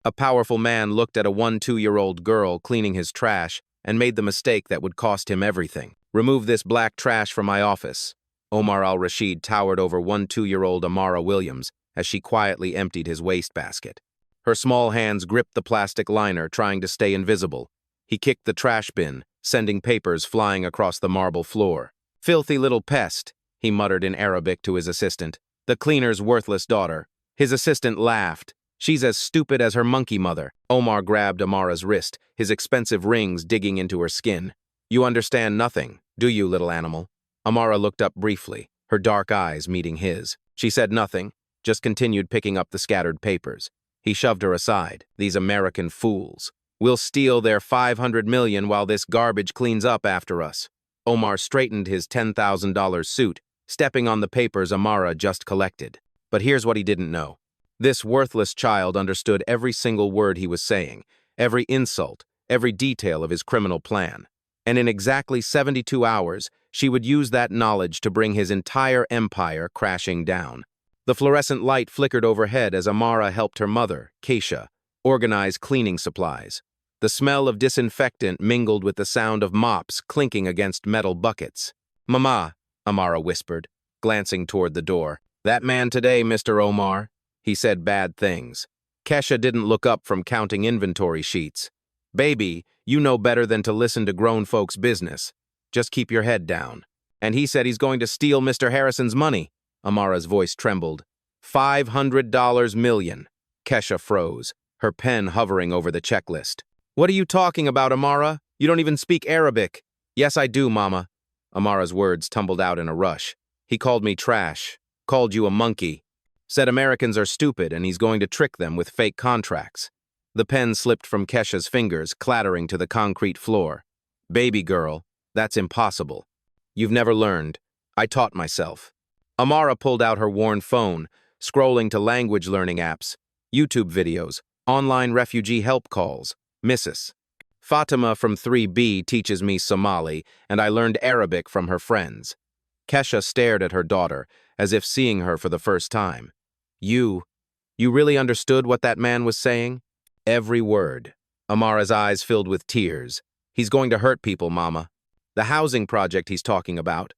A powerful man looked at a 1-2-year-old girl cleaning his trash and made the mistake that would cost him everything. "Remove this black trash from my office." Omar al-Rashid towered over 1-2-year-old Amara Williams as she quietly emptied his wastebasket. Her small hands gripped the plastic liner, trying to stay invisible. He kicked the trash bin, sending papers flying across the marble floor. "Filthy little pest," he muttered in Arabic to his assistant. "The cleaner's worthless daughter." His assistant laughed. "She's as stupid as her monkey mother." Omar grabbed Amara's wrist, his expensive rings digging into her skin. "You understand nothing, do you, little animal?" Amara looked up briefly, her dark eyes meeting his. She said nothing, just continued picking up the scattered papers. He shoved her aside. "These American fools. We'll steal their 500 million while this garbage cleans up after us." Omar straightened his $10,000 suit, stepping on the papers Amara just collected. But here's what he didn't know. This worthless child understood every single word he was saying, every insult, every detail of his criminal plan. And in exactly 72 hours, she would use that knowledge to bring his entire empire crashing down. The fluorescent light flickered overhead as Amara helped her mother, Keisha, organize cleaning supplies. The smell of disinfectant mingled with the sound of mops clinking against metal buckets. "Mama," Amara whispered, glancing toward the door. "That man today, Mr. Omar, he said bad things." Kesha didn't look up from counting inventory sheets. "Baby, you know better than to listen to grown folks' business. Just keep your head down." "And he said he's going to steal Mr. Harrison's money." Amara's voice trembled. $500 million. Kesha froze, her pen hovering over the checklist. "What are you talking about, Amara? You don't even speak Arabic." "Yes, I do, Mama." Amara's words tumbled out in a rush. "He called me trash, called you a monkey, said Americans are stupid and he's going to trick them with fake contracts." The pen slipped from Kesha's fingers, clattering to the concrete floor. "Baby girl, that's impossible. You've never learned. I taught myself." Amara pulled out her worn phone, scrolling to language learning apps, YouTube videos, online refugee help calls. "Mrs. Fatima from 3B teaches me Somali, and I learned Arabic from her friends." Kesha stared at her daughter, as if seeing her for the first time. You really understood what that man was saying?" "Every word." Amara's eyes filled with tears. "He's going to hurt people, Mama. The housing project he's talking about.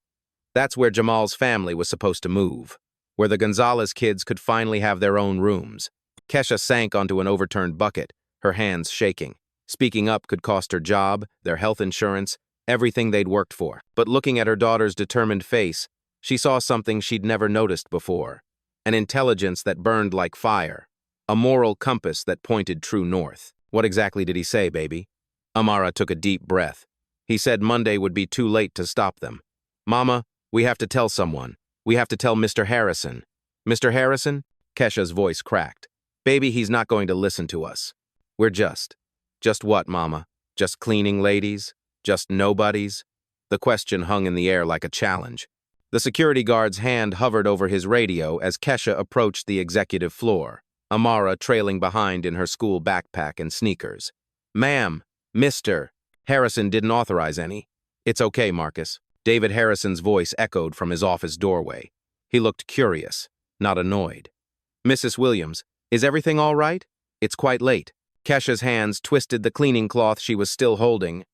That's where Jamal's family was supposed to move, where the Gonzalez kids could finally have their own rooms." Kesha sank onto an overturned bucket, her hands shaking. Speaking up could cost her job, their health insurance, everything they'd worked for. But looking at her daughter's determined face, she saw something she'd never noticed before. An intelligence that burned like fire. A moral compass that pointed true north. "What exactly did he say, baby?" Amara took a deep breath. "He said Monday would be too late to stop them." "Mama, we have to tell someone. We have to tell Mr. Harrison." "Mr. Harrison?" Kesha's voice cracked. "Baby, he's not going to listen to us. We're just what, Mama? Just cleaning ladies? Just nobodies?" The question hung in the air like a challenge. The security guard's hand hovered over his radio as Kesha approached the executive floor, Amara trailing behind in her school backpack and sneakers. "Ma'am, Mr. Harrison didn't authorize any." "It's okay, Marcus." David Harrison's voice echoed from his office doorway. He looked curious, not annoyed. "Mrs. Williams, is everything all right? It's quite late." Kesha's hands twisted the cleaning cloth she was still holding.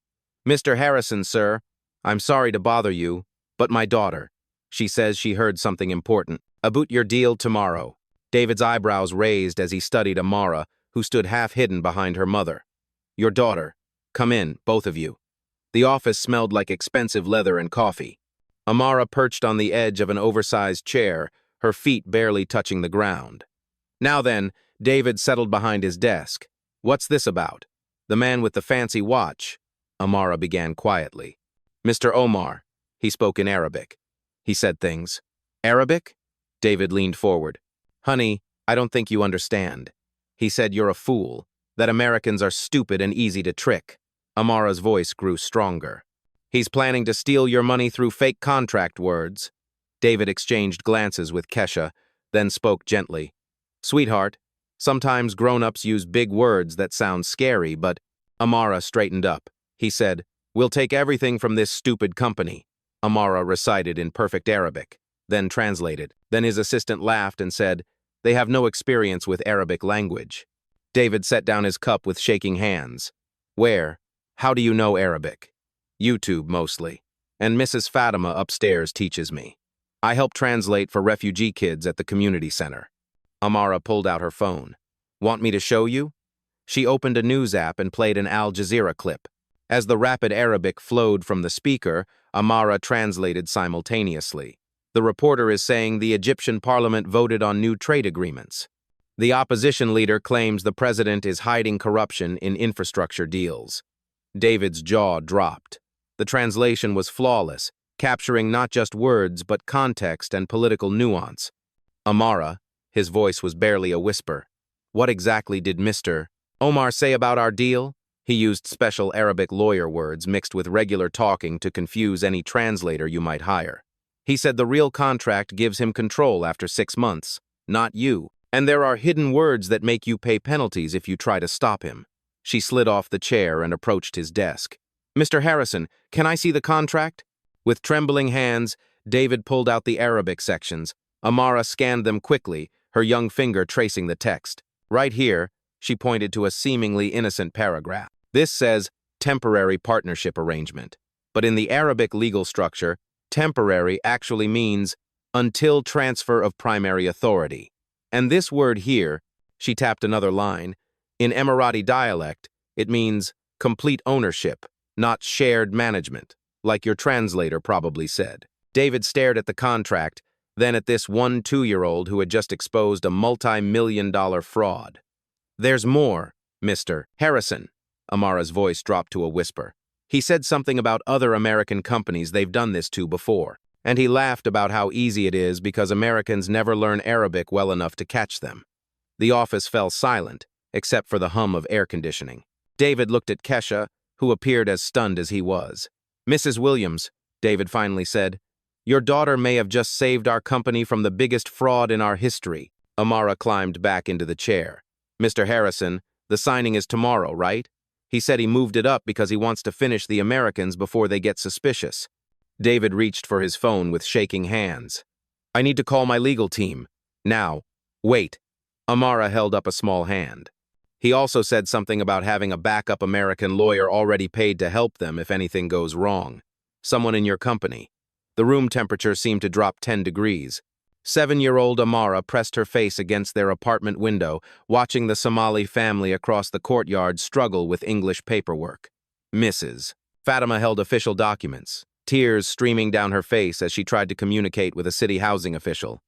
"Mr. Harrison, sir, I'm sorry to bother you, but my daughter. She says she heard something important. About your deal tomorrow." David's eyebrows raised as he studied Amara, who stood half-hidden behind her mother. "Your daughter. Come in, both of you." The office smelled like expensive leather and coffee. Amara perched on the edge of an oversized chair, her feet barely touching the ground. "Now then," David settled behind his desk. "What's this about?" "The man with the fancy watch," Amara began quietly. "Mr. Omar." He spoke in Arabic. He said things. "Arabic?" David leaned forward. "Honey, I don't think you understand. He said you're a fool, that Americans are stupid and easy to trick." Amara's voice grew stronger. "He's planning to steal your money through fake contract words." David exchanged glances with Kesha, then spoke gently. "Sweetheart, sometimes grown-ups use big words that sound scary, but—" Amara straightened up. He said, "We'll take everything from this stupid company." Amara recited in perfect Arabic, then translated. Then his assistant laughed and said, "They have no experience with Arabic language." David set down his cup with shaking hands. Where? How do you know Arabic? YouTube, mostly. And Mrs. Fatima upstairs teaches me. I help translate for refugee kids at the community center. Amara pulled out her phone. Want me to show you? She opened a news app and played an Al Jazeera clip. As the rapid Arabic flowed from the speaker, Amara translated simultaneously. The reporter is saying the Egyptian parliament voted on new trade agreements. The opposition leader claims the president is hiding corruption in infrastructure deals. David's jaw dropped. The translation was flawless, capturing not just words but context and political nuance. Amara, his voice was barely a whisper. What exactly did Mr. Omar say about our deal? He used special Arabic lawyer words mixed with regular talking to confuse any translator you might hire. He said the real contract gives him control after 6 months, not you, and there are hidden words that make you pay penalties if you try to stop him. She slid off the chair and approached his desk. Mr. Harrison, can I see the contract? With trembling hands, David pulled out the Arabic sections. Amara scanned them quickly, her young finger tracing the text. Right here, she pointed to a seemingly innocent paragraph. This says, temporary partnership arrangement. But in the Arabic legal structure, temporary actually means until transfer of primary authority. And this word here, she tapped another line, in Emirati dialect, it means complete ownership, not shared management, like your translator probably said. David stared at the contract, then at this 2-year-old who had just exposed a multi-million-dollar fraud. There's more, Mr. Harrison. Amara's voice dropped to a whisper. He said something about other American companies they've done this to before, and he laughed about how easy it is because Americans never learn Arabic well enough to catch them. The office fell silent, except for the hum of air conditioning. David looked at Kesha, who appeared as stunned as he was. Mrs. Williams, David finally said, your daughter may have just saved our company from the biggest fraud in our history. Amara climbed back into the chair. Mr. Harrison, the signing is tomorrow, right? He said he moved it up because he wants to finish the Americans before they get suspicious. David reached for his phone with shaking hands. I need to call my legal team. Now. Wait. Amara held up a small hand. He also said something about having a backup American lawyer already paid to help them if anything goes wrong. Someone in your company. The room temperature seemed to drop 10 degrees. 7-year-old Amara pressed her face against their apartment window, watching the Somali family across the courtyard struggle with English paperwork. Mrs. Fatima held official documents, tears streaming down her face as she tried to communicate with a city housing official.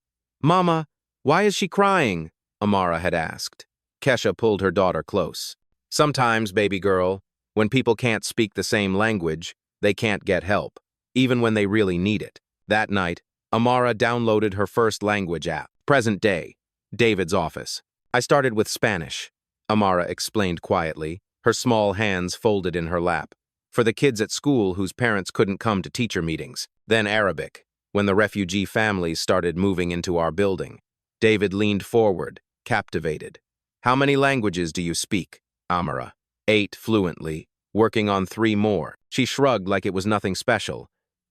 Mama, why is she crying? Amara had asked. Kesha pulled her daughter close. Sometimes, baby girl, when people can't speak the same language, they can't get help, even when they really need it. That night, Amara downloaded her first language app. Present day, David's office. I started with Spanish, Amara explained quietly, her small hands folded in her lap. For the kids at school whose parents couldn't come to teacher meetings. Then Arabic, when the refugee families started moving into our building. David leaned forward, captivated. How many languages do you speak, Amara? 8 fluently, working on 3 more. She shrugged like it was nothing special.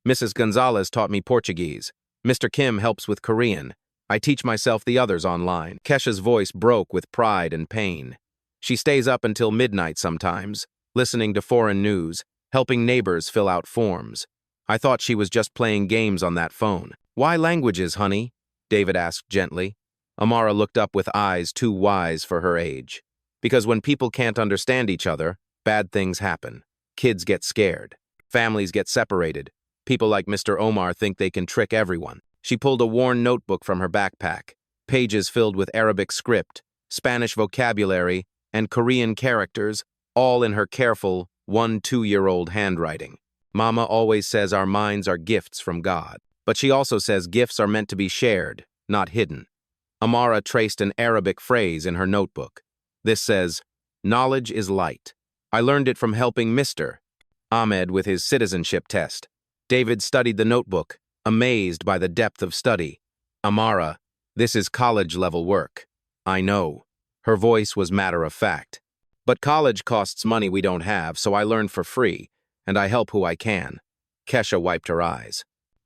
Mrs. Gonzalez taught me Portuguese. Mr. Kim helps with Korean. I teach myself the others online. Kesha's voice broke with pride and pain. She stays up until midnight sometimes, listening to foreign news, helping neighbors fill out forms. I thought she was just playing games on that phone. Why languages, honey? David asked gently. Amara looked up with eyes too wise for her age. Because when people can't understand each other, bad things happen. Kids get scared. Families get separated. People like Mr. Omar think they can trick everyone. She pulled a worn notebook from her backpack, pages filled with Arabic script, Spanish vocabulary, and Korean characters, all in her careful 2-year-old handwriting. Mama always says our minds are gifts from God, but she also says gifts are meant to be shared, not hidden. Amara traced an Arabic phrase in her notebook. This says, knowledge is light. I learned it from helping Mr. Ahmed with his citizenship test. David studied the notebook, amazed by the depth of study. Amara, this is college-level work. I know. Her voice was matter-of-fact. But college costs money we don't have, so I learn for free, and I help who I can. Kesha wiped her eyes.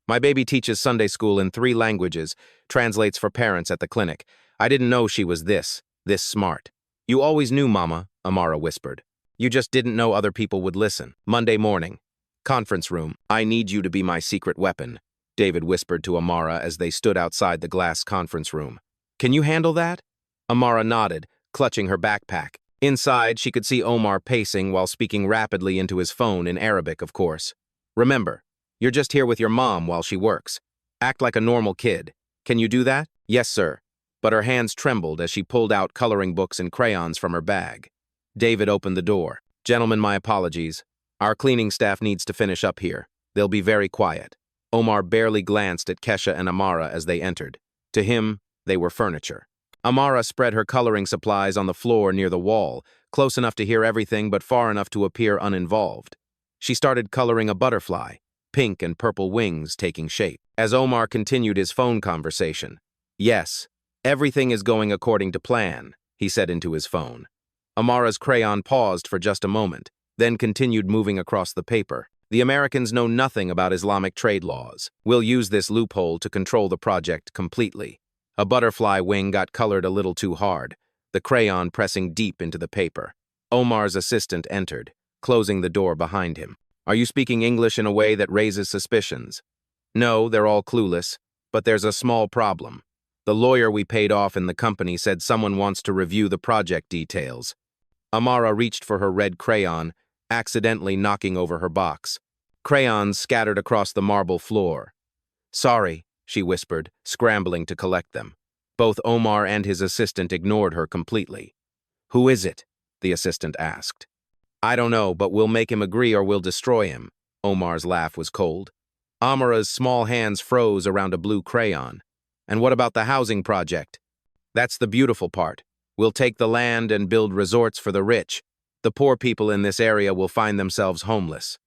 My baby teaches Sunday school in 3 languages, translates for parents at the clinic. I didn't know she was this smart. You always knew, Mama, Amara whispered. You just didn't know other people would listen. Monday morning. Conference room. I need you to be my secret weapon, David whispered to Amara as they stood outside the glass conference room. Can you handle that? Amara nodded, clutching her backpack. Inside, she could see Omar pacing while speaking rapidly into his phone in Arabic, of course. Remember, you're just here with your mom while she works. Act like a normal kid. Can you do that? Yes, sir. But her hands trembled as she pulled out coloring books and crayons from her bag. David opened the door. Gentlemen, my apologies. Our cleaning staff needs to finish up here. They'll be very quiet. Omar barely glanced at Kesha and Amara as they entered. To him, they were furniture. Amara spread her coloring supplies on the floor near the wall, close enough to hear everything but far enough to appear uninvolved. She started coloring a butterfly, pink and purple wings taking shape. As Omar continued his phone conversation, "Yes, everything is going according to plan," he said into his phone. Amara's crayon paused for just a moment, then continued moving across the paper. The Americans know nothing about Islamic trade laws. We'll use this loophole to control the project completely. A butterfly wing got colored a little too hard, the crayon pressing deep into the paper. Omar's assistant entered, closing the door behind him. Are you speaking English in a way that raises suspicions? No, they're all clueless, but there's a small problem. The lawyer we paid off in the company said someone wants to review the project details. Amara reached for her red crayon, accidentally knocking over her box. Crayons scattered across the marble floor. Sorry, she whispered, scrambling to collect them. Both Omar and his assistant ignored her completely. Who is it? The assistant asked. I don't know, but we'll make him agree or we'll destroy him. Omar's laugh was cold. Amara's small hands froze around a blue crayon. And what about the housing project? That's the beautiful part. We'll take the land and build resorts for the rich. The poor people in this area will find themselves homeless.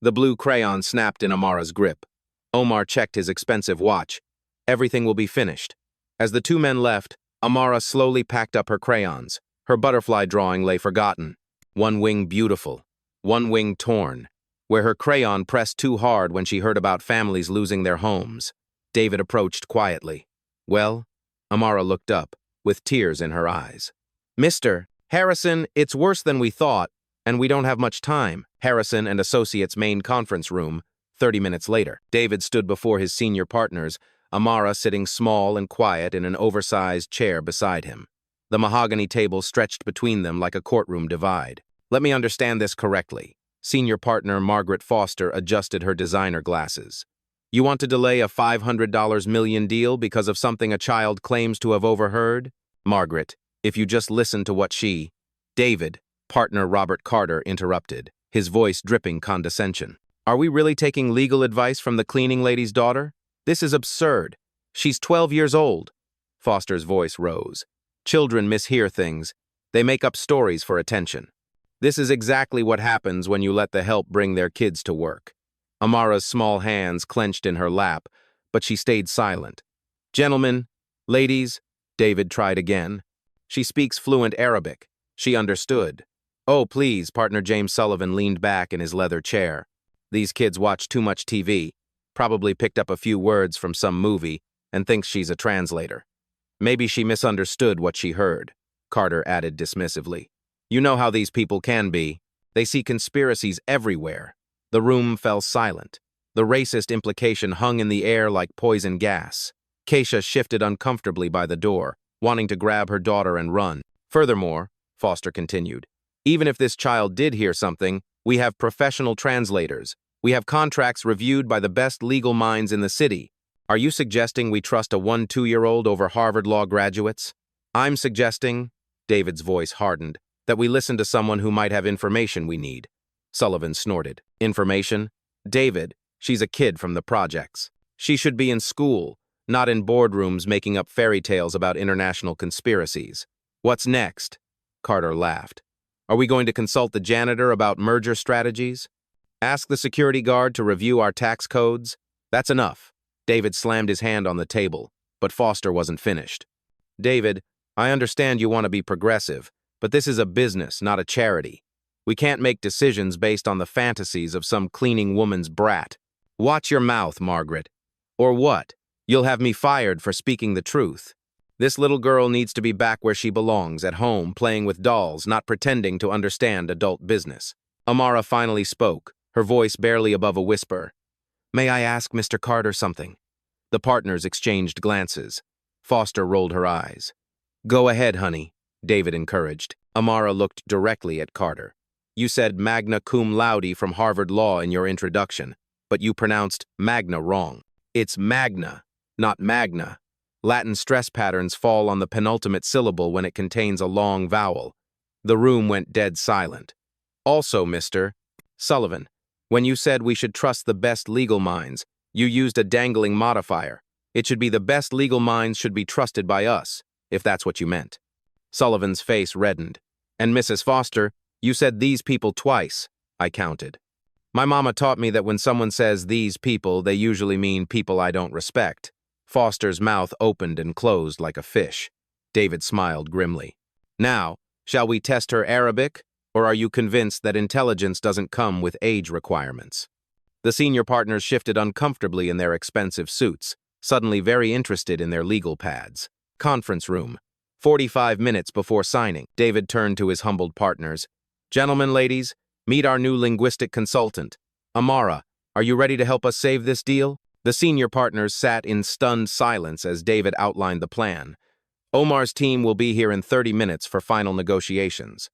The blue crayon snapped in Amara's grip. Omar checked his expensive watch. Everything will be finished. As the two men left, Amara slowly packed up her crayons. Her butterfly drawing lay forgotten. One wing beautiful, one wing torn, where her crayon pressed too hard when she heard about families losing their homes. David approached quietly. Well? Amara looked up, with tears in her eyes. Mr. Harrison, it's worse than we thought, and we don't have much time. Harrison and Associates' main conference room, 30 minutes later. David stood before his senior partners, Amara sitting small and quiet in an oversized chair beside him. The mahogany table stretched between them like a courtroom divide. Let me understand this correctly. Senior partner Margaret Foster adjusted her designer glasses. You want to delay a $500 million deal because of something a child claims to have overheard? Margaret, if you just listen to what she... David, partner Robert Carter interrupted, his voice dripping condescension. Are we really taking legal advice from the cleaning lady's daughter? This is absurd. She's 12 years old. Foster's voice rose. Children mishear things. They make up stories for attention. This is exactly what happens when you let the help bring their kids to work. Amara's small hands clenched in her lap, but she stayed silent. Gentlemen, ladies, David tried again. She speaks fluent Arabic. She understood. Oh, please, partner James Sullivan leaned back in his leather chair. These kids watch too much TV, probably picked up a few words from some movie, and thinks she's a translator. Maybe she misunderstood what she heard, Carter added dismissively. You know how these people can be. They see conspiracies everywhere. The room fell silent. The racist implication hung in the air like poison gas. Keisha shifted uncomfortably by the door, wanting to grab her daughter and run. Furthermore, Foster continued, even if this child did hear something, we have professional translators. We have contracts reviewed by the best legal minds in the city. Are you suggesting we trust a 1-2-year-old over Harvard Law graduates? I'm suggesting, David's voice hardened, that we listen to someone who might have information we need. Sullivan snorted. Information? David, she's a kid from the projects. She should be in school, not in boardrooms making up fairy tales about international conspiracies. What's next? Carter laughed. Are we going to consult the janitor about merger strategies? Ask the security guard to review our tax codes? That's enough. David slammed his hand on the table, but Foster wasn't finished. David, I understand you want to be progressive, but this is a business, not a charity. We can't make decisions based on the fantasies of some cleaning woman's brat. Watch your mouth, Margaret. Or what? You'll have me fired for speaking the truth. This little girl needs to be back where she belongs, at home, playing with dolls, not pretending to understand adult business. Amara finally spoke, her voice barely above a whisper. May I ask Mr. Carter something? The partners exchanged glances. Foster rolled her eyes. Go ahead, honey, David encouraged. Amara looked directly at Carter. You said magna cum laude from Harvard Law in your introduction, but you pronounced magna wrong. It's magna, not magna. Latin stress patterns fall on the penultimate syllable when it contains a long vowel. The room went dead silent. Also, Mr. Sullivan, when you said we should trust the best legal minds, you used a dangling modifier. It should be the best legal minds should be trusted by us, if that's what you meant. Sullivan's face reddened. And Mrs. Foster, you said these people twice, I counted. My mama taught me that when someone says these people, they usually mean people I don't respect. Foster's mouth opened and closed like a fish. David smiled grimly. Now, shall we test her Arabic, or are you convinced that intelligence doesn't come with age requirements? The senior partners shifted uncomfortably in their expensive suits, suddenly very interested in their legal pads. Conference room. 45 minutes before signing, David turned to his humbled partners. Gentlemen, ladies, meet our new linguistic consultant. Amara, are you ready to help us save this deal? The senior partners sat in stunned silence as David outlined the plan. Omar's team will be here in 30 minutes for final negotiations.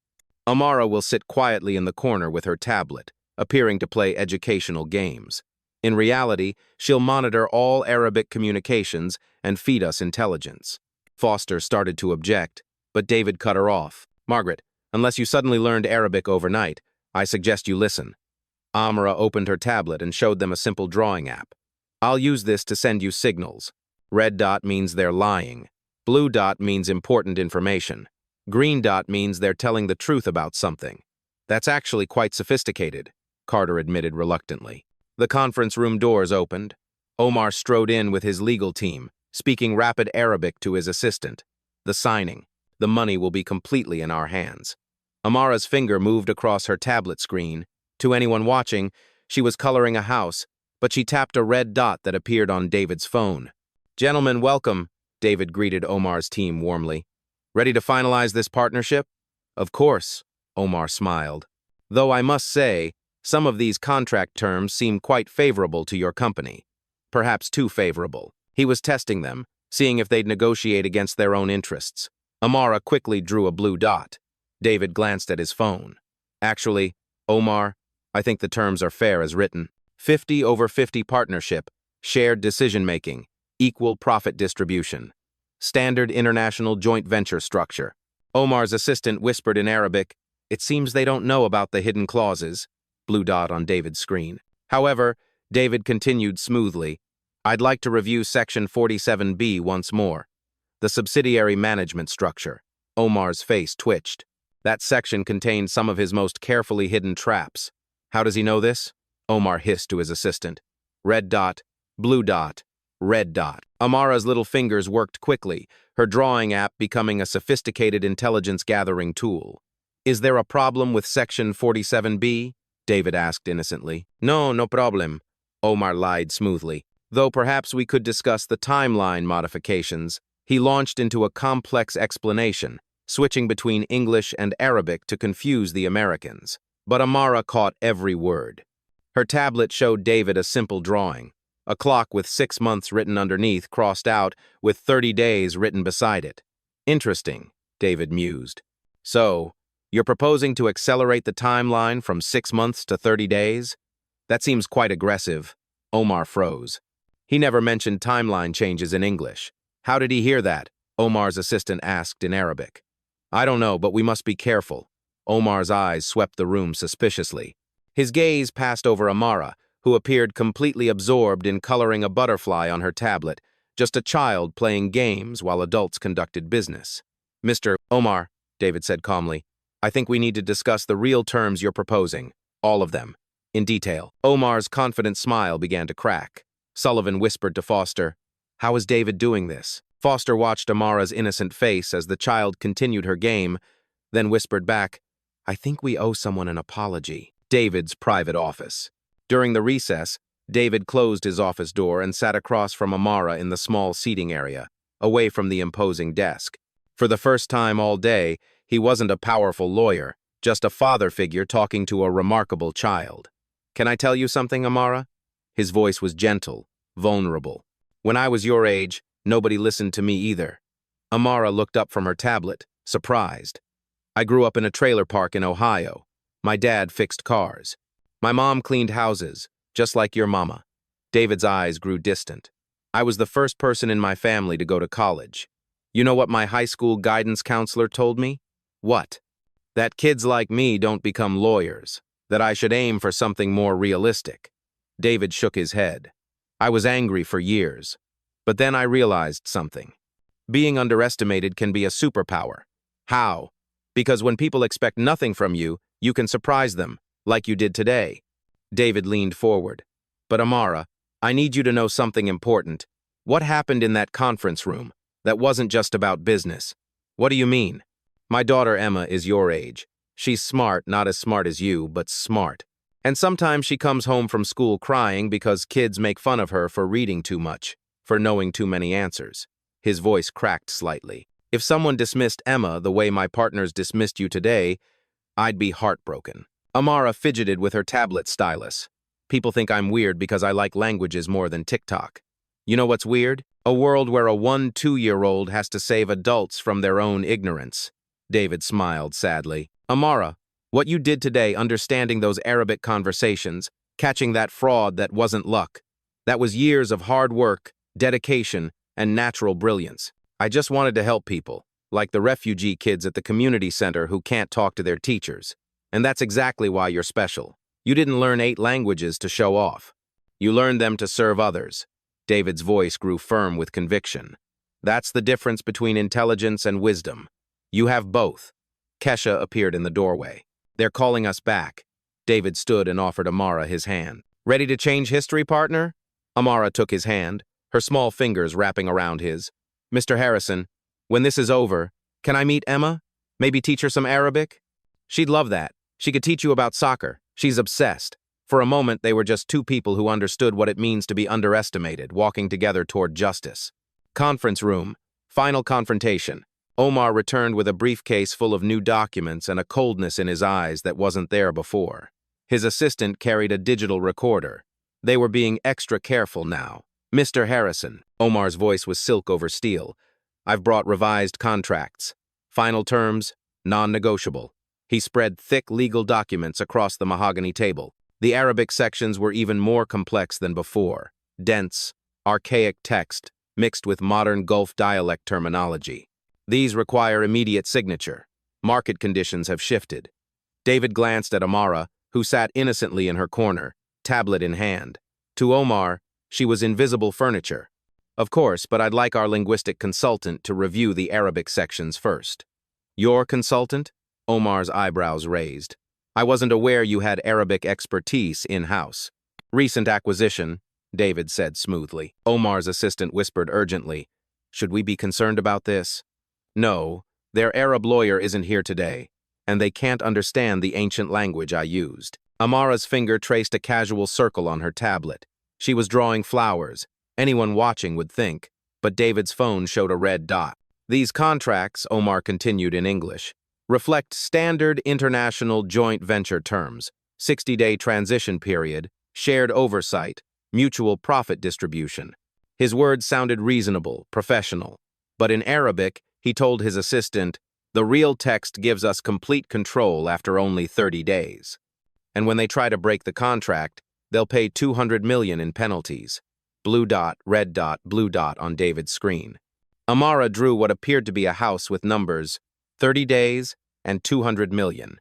Amara will sit quietly in the corner with her tablet, appearing to play educational games. In reality, she'll monitor all Arabic communications and feed us intelligence. Foster started to object, but David cut her off. Margaret, unless you suddenly learned Arabic overnight, I suggest you listen. Amara opened her tablet and showed them a simple drawing app. I'll use this to send you signals. Red dot means they're lying. Blue dot means important information. Green dot means they're telling the truth about something. That's actually quite sophisticated, Carter admitted reluctantly. The conference room doors opened. Omar strode in with his legal team, speaking rapid Arabic to his assistant. The signing. The money will be completely in our hands. Amara's finger moved across her tablet screen. To anyone watching, she was coloring a house, but she tapped a red dot that appeared on David's phone. Gentlemen, welcome, David greeted Omar's team warmly. Ready to finalize this partnership? Of course, Omar smiled. Though I must say, some of these contract terms seem quite favorable to your company. Perhaps too favorable. He was testing them, seeing if they'd negotiate against their own interests. Amara quickly drew a blue dot. David glanced at his phone. Actually, Omar, I think the terms are fair as written. 50/50 partnership, shared decision-making, equal profit distribution. Standard international joint venture structure. Omar's assistant whispered in Arabic, It seems they don't know about the hidden clauses. Blue dot on David's screen. However, David continued smoothly, I'd like to review Section 47B once more. The subsidiary management structure. Omar's face twitched. That section contained some of his most carefully hidden traps. How does he know this? Omar hissed to his assistant. Red dot, blue dot, red dot. Amara's little fingers worked quickly, her drawing app becoming a sophisticated intelligence-gathering tool. Is there a problem with Section 47B? David asked innocently. No problem, Omar lied smoothly. Though perhaps we could discuss the timeline modifications. He launched into a complex explanation, switching between English and Arabic to confuse the Americans. But Amara caught every word. Her tablet showed David a simple drawing, a clock with 6 months written underneath crossed out with 30 days written beside it. Interesting, David mused. So, you're proposing to accelerate the timeline from 6 months to 30 days? That seems quite aggressive. Omar froze. He never mentioned timeline changes in English. How did he hear that? Omar's assistant asked in Arabic. I don't know, but we must be careful. Omar's eyes swept the room suspiciously. His gaze passed over Amara, who appeared completely absorbed in coloring a butterfly on her tablet, just a child playing games while adults conducted business. Mr. Omar, David said calmly, I think we need to discuss the real terms you're proposing, all of them, in detail. Omar's confident smile began to crack. Sullivan whispered to Foster, How is David doing this? Foster watched Amara's innocent face as the child continued her game, then whispered back, I think we owe someone an apology. David's private office. During the recess, David closed his office door and sat across from Amara in the small seating area. away from the imposing desk. For the first time all day, he wasn't a powerful lawyer, just a father figure talking to a remarkable child. "Can I tell you something, Amara?" His voice was gentle, vulnerable. "When I was your age, nobody listened to me either." Amara looked up from her tablet, surprised. "I grew up in a trailer park in Ohio. My dad fixed cars. My mom cleaned houses, just like your mama." David's eyes grew distant. "I was the first person in my family to go to college. You know what my high school guidance counselor told me?" "What?" "That kids like me don't become lawyers, that I should aim for something more realistic." David shook his head. "I was angry for years. But then I realized something. Being underestimated can be a superpower." "How?" "Because when people expect nothing from you, you can surprise them, like you did today." David leaned forward. "But Amara, I need you to know something important. What happened in that conference room? That wasn't just about business." "What do you mean?" "My daughter Emma is your age. She's smart, not as smart as you, but smart. And sometimes she comes home from school crying because kids make fun of her for reading too much, for knowing too many answers." His voice cracked slightly. "If someone dismissed Emma the way my partners dismissed you today, I'd be heartbroken." Amara fidgeted with her tablet stylus. "People think I'm weird because I like languages more than TikTok. You know what's weird? A world where a 1-2-year-old has to save adults from their own ignorance." David smiled sadly. "Amara, what you did today understanding those Arabic conversations, catching that fraud that wasn't luck, that was years of hard work, dedication, and natural brilliance. I just wanted to help people, like the refugee kids at the community center who can't talk to their teachers. And that's exactly why you're special. You didn't learn 8 languages to show off. You learned them to serve others." David's voice grew firm with conviction. "That's the difference between intelligence and wisdom. You have both." Kesha appeared in the doorway. "They're calling us back." David stood and offered Amara his hand. "Ready to change history, partner?" Amara took his hand, her small fingers wrapping around his. "Mr. Harrison, when this is over, can I meet Emma? Maybe teach her some Arabic?" "She'd love that. She could teach you about soccer. She's obsessed." For a moment, they were just two people who understood what it means to be underestimated, walking together toward justice. Conference room. Final confrontation. Omar returned with a briefcase full of new documents and a coldness in his eyes that wasn't there before. His assistant carried a digital recorder. They were being extra careful now. "Mr. Harrison," Omar's voice was silk over steel, "I've brought revised contracts. Final terms, non-negotiable." He spread thick legal documents across the mahogany table. The Arabic sections were even more complex than before. Dense, archaic text mixed with modern Gulf dialect terminology. "These require immediate signature. Market conditions have shifted." David glanced at Amara, who sat innocently in her corner, tablet in hand. To Omar, she was invisible furniture. "Of course, but I'd like our linguistic consultant to review the Arabic sections first." "Your consultant?" Omar's eyebrows raised. "I wasn't aware you had Arabic expertise in-house." "Recent acquisition," David said smoothly. Omar's assistant whispered urgently, "Should we be concerned about this?" "No, their Arab lawyer isn't here today, and they can't understand the ancient language I used." Amara's finger traced a casual circle on her tablet. She was drawing flowers. Anyone watching would think, but David's phone showed a red dot. "These contracts," Omar continued in English, "reflect standard international joint venture terms, 60-day transition period, shared oversight, mutual profit distribution." His words sounded reasonable, professional. But in Arabic, he told his assistant, "The real text gives us complete control after only 30 days. And when they try to break the contract, they'll pay $200 million in penalties." Blue dot, red dot, blue dot on David's screen. Amara drew what appeared to be a house with numbers, 30 days and 200 million.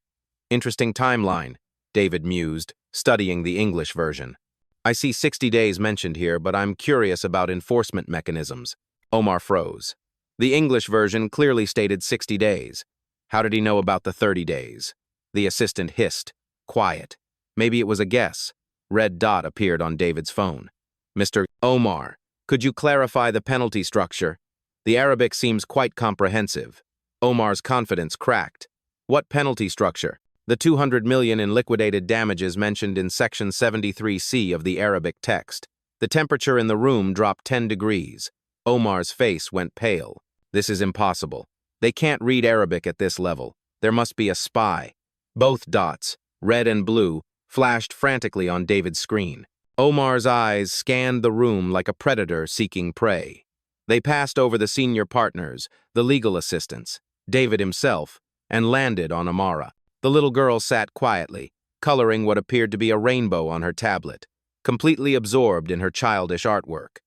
"Interesting timeline," David mused, studying the English version. "I see 60 days mentioned here, but I'm curious about enforcement mechanisms." Omar froze. The English version clearly stated 60 days. How did he know about the 30 days? The assistant hissed. "Quiet." Maybe it was a guess. Red dot appeared on David's phone. "Mr. Omar, could you clarify the penalty structure? The Arabic seems quite comprehensive." Omar's confidence cracked. "What penalty structure?" "The 200 million in liquidated damages mentioned in Section 73C of the Arabic text. The temperature in the room dropped 10 degrees. Omar's face went pale. This is impossible. They can't read Arabic at this level. There must be a spy. Both dots, red and blue, flashed frantically on David's screen. Omar's eyes scanned the room like a predator seeking prey. They passed over the senior partners, the legal assistants, David himself, and landed on Amara. The little girl sat quietly, coloring what appeared to be a rainbow on her tablet, completely absorbed in her childish artwork.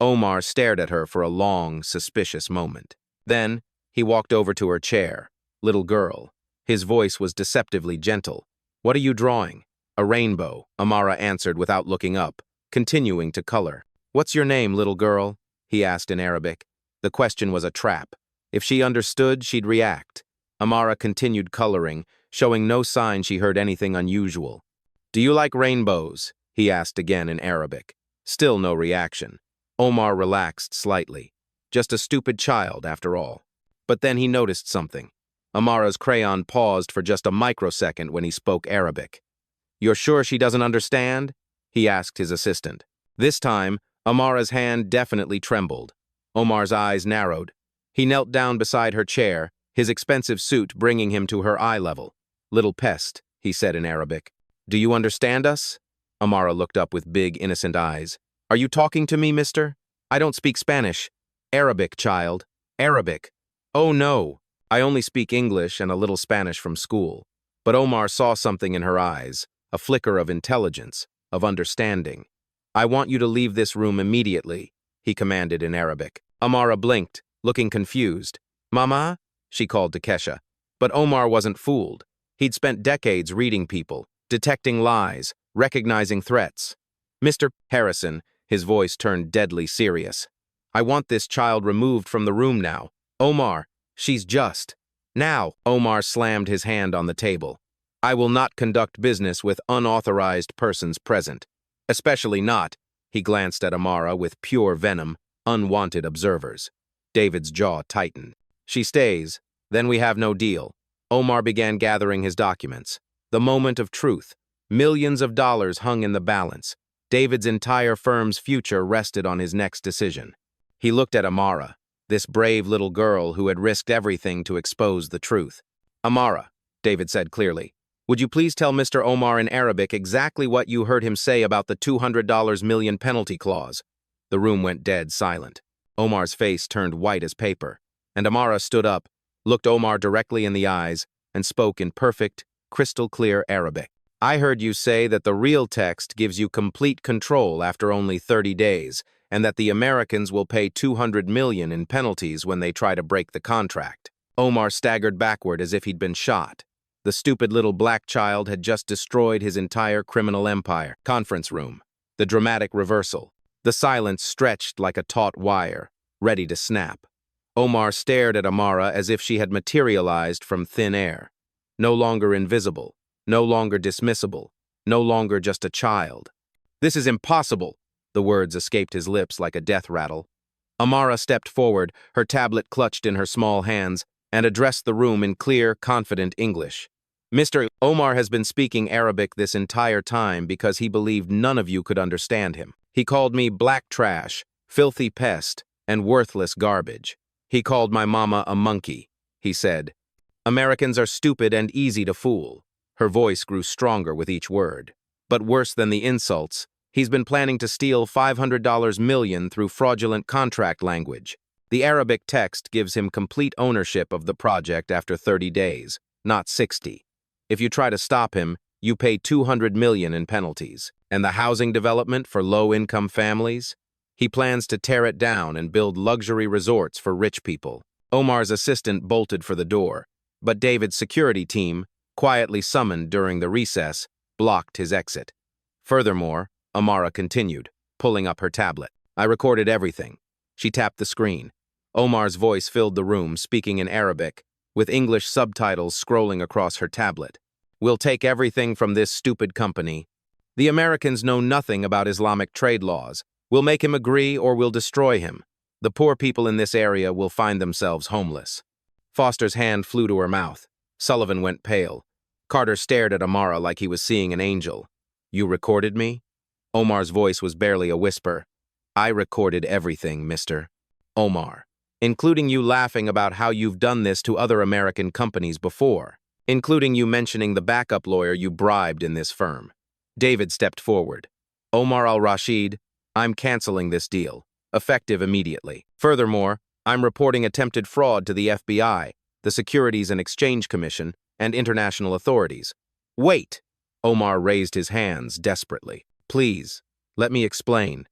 Omar stared at her for a long, suspicious moment. Then, he walked over to her chair. "Little girl." His voice was deceptively gentle. "What are you drawing?" "A rainbow," Amara answered without looking up, continuing to color. "What's your name, little girl?" he asked in Arabic. The question was a trap. If she understood, she'd react. Amara continued coloring, showing no sign she heard anything unusual. "Do you like rainbows?" he asked again in Arabic. Still no reaction. Omar relaxed slightly. Just a stupid child, after all. But then he noticed something. Amara's crayon paused for just a microsecond when he spoke Arabic. "You're sure she doesn't understand?" he asked his assistant. This time, Amara's hand definitely trembled. Omar's eyes narrowed. He knelt down beside her chair, his expensive suit bringing him to her eye level. "Little pest," he said in Arabic. "Do you understand us?" Amara looked up with big, innocent eyes. "Are you talking to me, mister? I don't speak Spanish." "Arabic, child. Arabic." "Oh, no. I only speak English and a little Spanish from school." But Omar saw something in her eyes, a flicker of intelligence, of understanding. "I want you to leave this room immediately," he commanded in Arabic. Amara blinked, looking confused. "Mama?" she called to Kesha. But Omar wasn't fooled. He'd spent decades reading people, detecting lies, recognizing threats. "Mr. Harrison," his voice turned deadly serious. "I want this child removed from the room now. Omar, she's just." "Now," Omar slammed his hand on the table. "I will not conduct business with unauthorized persons present. Especially not," he glanced at Amara with pure venom, "unwanted observers." David's jaw tightened. "She stays, then we have no deal." Omar began gathering his documents. The moment of truth. Millions of dollars hung in the balance. David's entire firm's future rested on his next decision. He looked at Amara, this brave little girl who had risked everything to expose the truth. "Amara," David said clearly, "would you please tell Mr. Omar in Arabic exactly what you heard him say about the $200 million penalty clause?" The room went dead silent. Omar's face turned white as paper, and Amara stood up, looked Omar directly in the eyes, and spoke in perfect, crystal-clear Arabic. "I heard you say that the real text gives you complete control after only 30 days, and that the Americans will pay $200 million in penalties when they try to break the contract." Omar staggered backward as if he'd been shot. The stupid little black child had just destroyed his entire criminal empire. Conference room. The dramatic reversal. The silence stretched like a taut wire, ready to snap. Omar stared at Amara as if she had materialized from thin air. No longer invisible. No longer dismissible, no longer just a child. "This is impossible," the words escaped his lips like a death rattle. Amara stepped forward, her tablet clutched in her small hands, and addressed the room in clear, confident English. "Mr. Omar has been speaking Arabic this entire time because he believed none of you could understand him. He called me black trash, filthy pest, and worthless garbage. He called my mama a monkey," he said. "Americans are stupid and easy to fool." Her voice grew stronger with each word. "But worse than the insults, he's been planning to steal $500 million through fraudulent contract language. The Arabic text gives him complete ownership of the project after 30 days, not 60. If you try to stop him, you pay $200 million in penalties. And the housing development for low-income families? He plans to tear it down and build luxury resorts for rich people." Omar's assistant bolted for the door, but David's security team, quietly summoned during the recess, blocked his exit. Furthermore, Amara continued, pulling up her tablet. "I recorded everything." She tapped the screen. Omar's voice filled the room, speaking in Arabic, with English subtitles scrolling across her tablet. "We'll take everything from this stupid company. The Americans know nothing about Islamic trade laws. We'll make him agree or we'll destroy him. The poor people in this area will find themselves homeless." Foster's hand flew to her mouth. Sullivan went pale. Carter stared at Amara like he was seeing an angel. "You recorded me?" Omar's voice was barely a whisper. "I recorded everything, mister." Omar. Including you laughing about how you've done this to other American companies before. Including you mentioning the backup lawyer you bribed in this firm. David stepped forward. Omar al-Rashid, I'm canceling this deal, effective immediately. Furthermore, I'm reporting attempted fraud to the FBI, the Securities and Exchange Commission, and international authorities. Wait! Omar raised his hands desperately. Please, let me explain.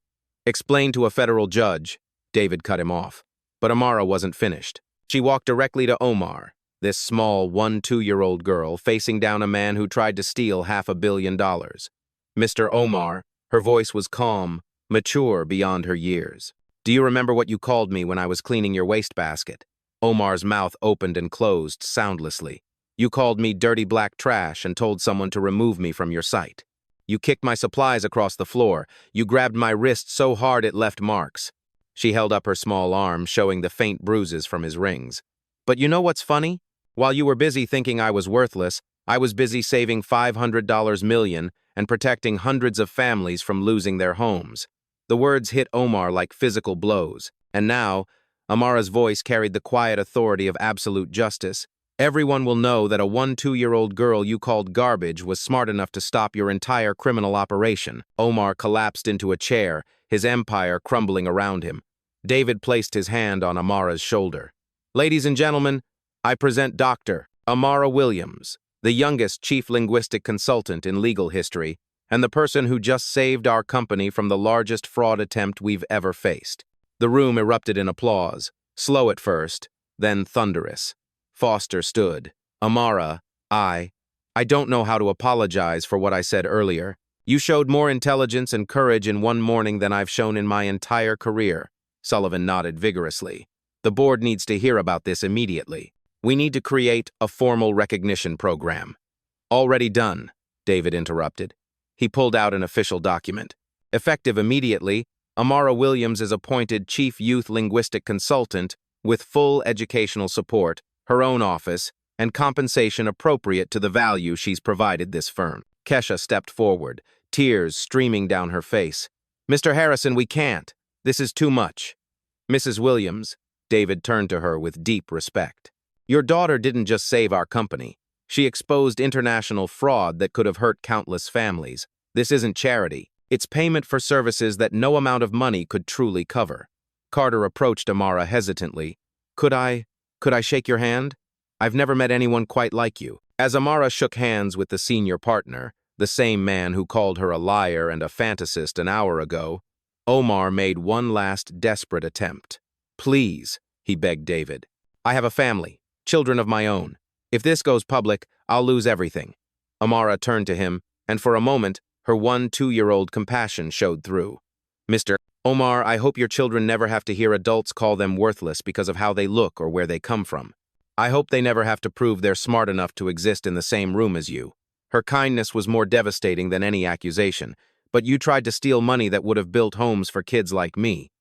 Explain to a federal judge. David cut him off. But Amara wasn't finished. She walked directly to Omar, this small 2-year-old girl facing down a man who tried to steal $500 million. Mr. Omar, her voice was calm, mature beyond her years. Do you remember what you called me when I was cleaning your wastebasket? Omar's mouth opened and closed soundlessly. You called me dirty black trash and told someone to remove me from your sight. You kicked my supplies across the floor. You grabbed my wrist so hard it left marks. She held up her small arm, showing the faint bruises from his rings. But you know what's funny? While you were busy thinking I was worthless, I was busy saving $500 million and protecting hundreds of families from losing their homes. The words hit Omar like physical blows, and now, Amara's voice carried the quiet authority of absolute justice. Everyone will know that a 2-year-old girl you called garbage was smart enough to stop your entire criminal operation. Omar collapsed into a chair, his empire crumbling around him. David placed his hand on Amara's shoulder. Ladies and gentlemen, I present Dr. Amara Williams, the youngest chief linguistic consultant in legal history, and the person who just saved our company from the largest fraud attempt we've ever faced. The room erupted in applause, slow at first, then thunderous. Foster stood. Amara, I don't know how to apologize for what I said earlier. You showed more intelligence and courage in one morning than I've shown in my entire career. Sullivan nodded vigorously. The board needs to hear about this immediately. We need to create a formal recognition program. Already done, David interrupted. He pulled out an official document. Effective immediately, Amara Williams is appointed Chief Youth Linguistic Consultant with full educational support, her own office, and compensation appropriate to the value she's provided this firm. Kesha stepped forward, tears streaming down her face. Mr. Harrison, we can't. This is too much. Mrs. Williams, David turned to her with deep respect. Your daughter didn't just save our company. She exposed international fraud that could have hurt countless families. This isn't charity. It's payment for services that no amount of money could truly cover. Carter approached Amara hesitantly. Could I shake your hand? I've never met anyone quite like you. As Amara shook hands with the senior partner, the same man who called her a liar and a fantasist an hour ago, Omar made one last desperate attempt. Please, he begged David. I have a family, children of my own. If this goes public, I'll lose everything. Amara turned to him, and for a moment, her 2-year-old compassion showed through. Mr. Omar, I hope your children never have to hear adults call them worthless because of how they look or where they come from. I hope they never have to prove they're smart enough to exist in the same room as you. Her kindness was more devastating than any accusation, but you tried to steal money that would have built homes for kids like me.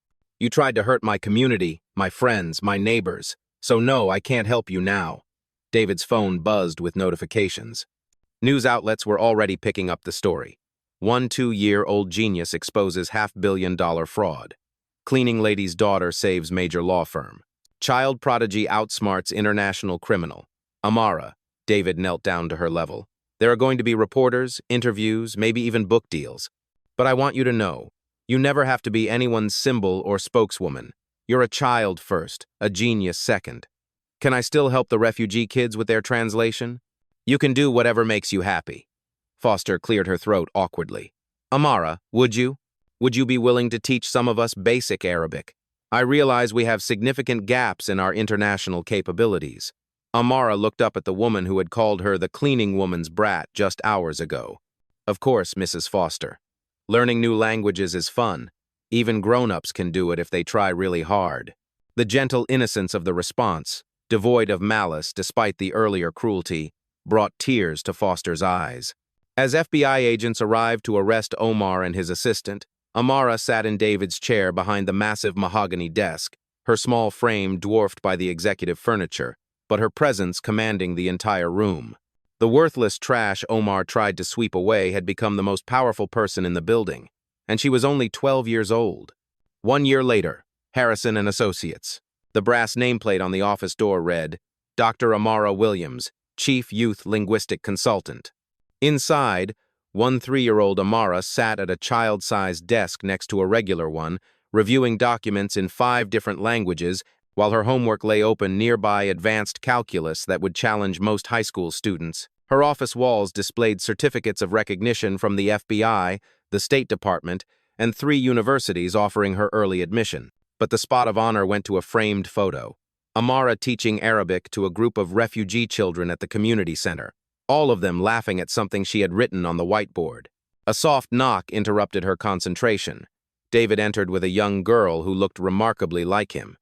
You tried to hurt my community, my friends, my neighbors. So no, I can't help you now. David's phone buzzed with notifications. News outlets were already picking up the story. 2-year-old genius exposes $500 million fraud. Cleaning lady's daughter saves major law firm. Child prodigy outsmarts international criminal. Amara, David knelt down to her level. There are going to be reporters, interviews, maybe even book deals. But I want you to know, you never have to be anyone's symbol or spokeswoman. You're a child first, a genius second. Can I still help the refugee kids with their translation? You can do whatever makes you happy. Foster cleared her throat awkwardly. Amara, would you? Would you be willing to teach some of us basic Arabic? I realize we have significant gaps in our international capabilities. Amara looked up at the woman who had called her the cleaning woman's brat just hours ago. Of course, Mrs. Foster. Learning new languages is fun. Even grown-ups can do it if they try really hard. The gentle innocence of the response, devoid of malice despite the earlier cruelty, brought tears to Foster's eyes. As FBI agents arrived to arrest Omar and his assistant, Amara sat in David's chair behind the massive mahogany desk, her small frame dwarfed by the executive furniture, but her presence commanding the entire room. The worthless trash Omar tried to sweep away had become the most powerful person in the building, and she was only 12 years old. 1 year later, Harrison and Associates. The brass nameplate on the office door read, Dr. Amara Williams, Chief Youth Linguistic Consultant. Inside, 3-year-old Amara sat at a child-sized desk next to a regular one, reviewing documents in 5 different languages, while her homework lay open nearby advanced calculus that would challenge most high school students. Her office walls displayed certificates of recognition from the FBI, the State Department, and 3 universities offering her early admission. But the spot of honor went to a framed photo. Amara teaching Arabic to a group of refugee children at the community center, all of them laughing at something she had written on the whiteboard. A soft knock interrupted her concentration. David entered with a young girl who looked remarkably like him.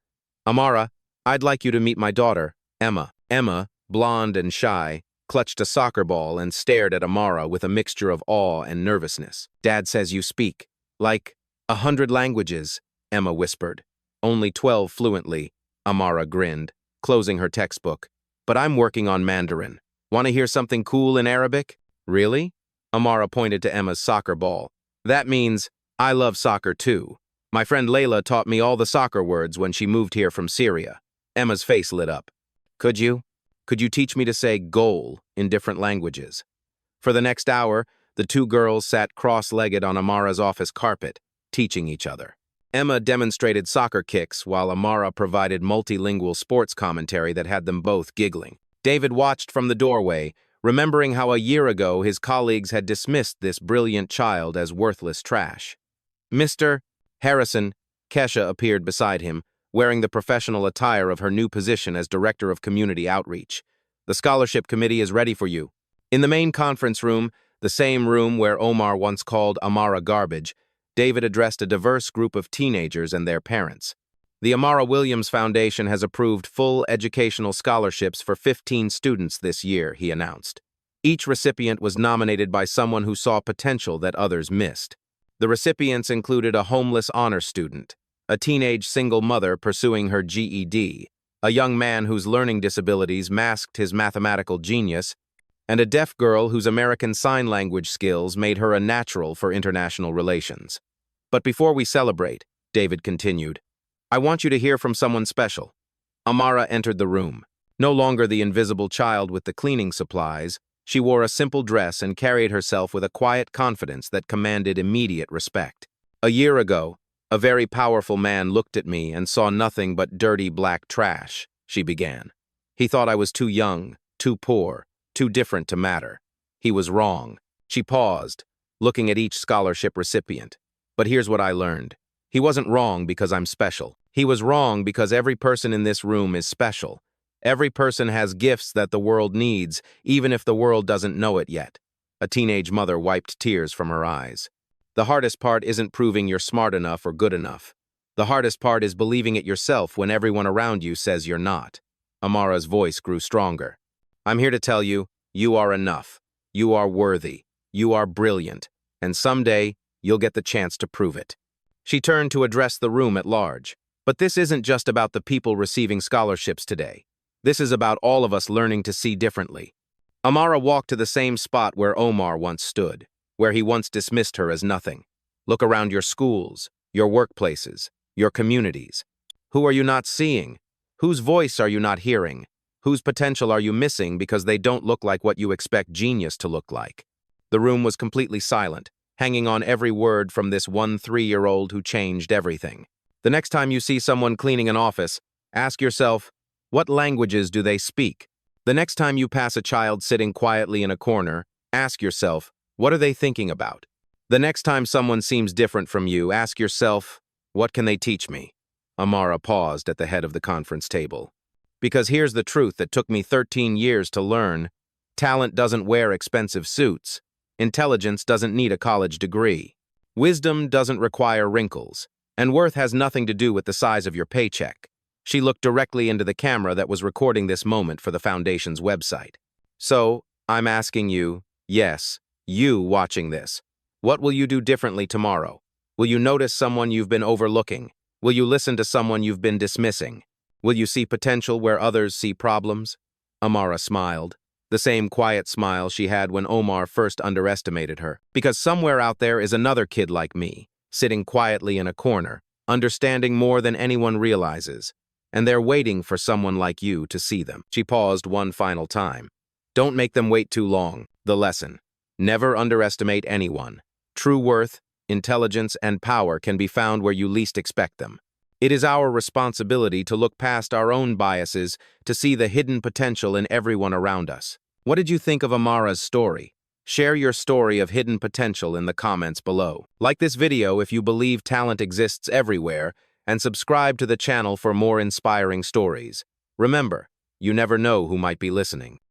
Amara, I'd like you to meet my daughter, Emma. Emma, blonde and shy, clutched a soccer ball and stared at Amara with a mixture of awe and nervousness. Dad says you speak, like, 100 languages, Emma whispered. Only 12 fluently, Amara grinned, closing her textbook. But I'm working on Mandarin. Want to hear something cool in Arabic? Really? Amara pointed to Emma's soccer ball. That means, I love soccer too. My friend Layla taught me all the soccer words when she moved here from Syria. Emma's face lit up. Could you teach me to say goal in different languages? For the next hour, the 2 girls sat cross-legged on Amara's office carpet, teaching each other. Emma demonstrated soccer kicks while Amara provided multilingual sports commentary that had them both giggling. David watched from the doorway, remembering how a year ago his colleagues had dismissed this brilliant child as worthless trash. Mr. Harrison, Kesha appeared beside him, wearing the professional attire of her new position as Director of Community Outreach. The scholarship committee is ready for you. In the main conference room, the same room where Omar once called Amara garbage, David addressed a diverse group of teenagers and their parents. The Amara Williams Foundation has approved full educational scholarships for 15 students this year, he announced. Each recipient was nominated by someone who saw potential that others missed. The recipients included a homeless honor student, a teenage single mother pursuing her GED, a young man whose learning disabilities masked his mathematical genius, and a deaf girl whose American Sign Language skills made her a natural for international relations. But before we celebrate, David continued, I want you to hear from someone special. Amara entered the room. No longer the invisible child with the cleaning supplies, she wore a simple dress and carried herself with a quiet confidence that commanded immediate respect. A year ago, a very powerful man looked at me and saw nothing but dirty black trash, she began. He thought I was too young, too poor, too different to matter. He was wrong. She paused, looking at each scholarship recipient. But here's what I learned. He wasn't wrong because I'm special. He was wrong because every person in this room is special. Every person has gifts that the world needs, even if the world doesn't know it yet. A teenage mother wiped tears from her eyes. The hardest part isn't proving you're smart enough or good enough. The hardest part is believing it yourself when everyone around you says you're not. Amara's voice grew stronger. I'm here to tell you, you are enough. You are worthy. You are brilliant. And someday, you'll get the chance to prove it. She turned to address the room at large. But this isn't just about the people receiving scholarships today. This is about all of us learning to see differently. Amara walked to the same spot where Omar once stood, where he once dismissed her as nothing. Look around your schools, your workplaces, your communities. Who are you not seeing? Whose voice are you not hearing? Whose potential are you missing because they don't look like what you expect genius to look like? The room was completely silent, hanging on every word from this 3-year-old who changed everything. The next time you see someone cleaning an office, ask yourself, what languages do they speak? The next time you pass a child sitting quietly in a corner, ask yourself, what are they thinking about? The next time someone seems different from you, ask yourself, what can they teach me? Amara paused at the head of the conference table. Because here's the truth that took me 13 years to learn. Talent doesn't wear expensive suits. Intelligence doesn't need a college degree. Wisdom doesn't require wrinkles. And worth has nothing to do with the size of your paycheck. She looked directly into the camera that was recording this moment for the Foundation's website. So, I'm asking you, yes, you watching this, what will you do differently tomorrow? Will you notice someone you've been overlooking? Will you listen to someone you've been dismissing? Will you see potential where others see problems? Amara smiled, the same quiet smile she had when Omar first underestimated her. Because somewhere out there is another kid like me, sitting quietly in a corner, understanding more than anyone realizes, and they're waiting for someone like you to see them. She paused one final time. Don't make them wait too long. The lesson. Never underestimate anyone. True worth, intelligence, and power can be found where you least expect them. It is our responsibility to look past our own biases to see the hidden potential in everyone around us. What did you think of Amara's story? Share your story of hidden potential in the comments below. Like this video if you believe talent exists everywhere, and subscribe to the channel for more inspiring stories. Remember, you never know who might be listening.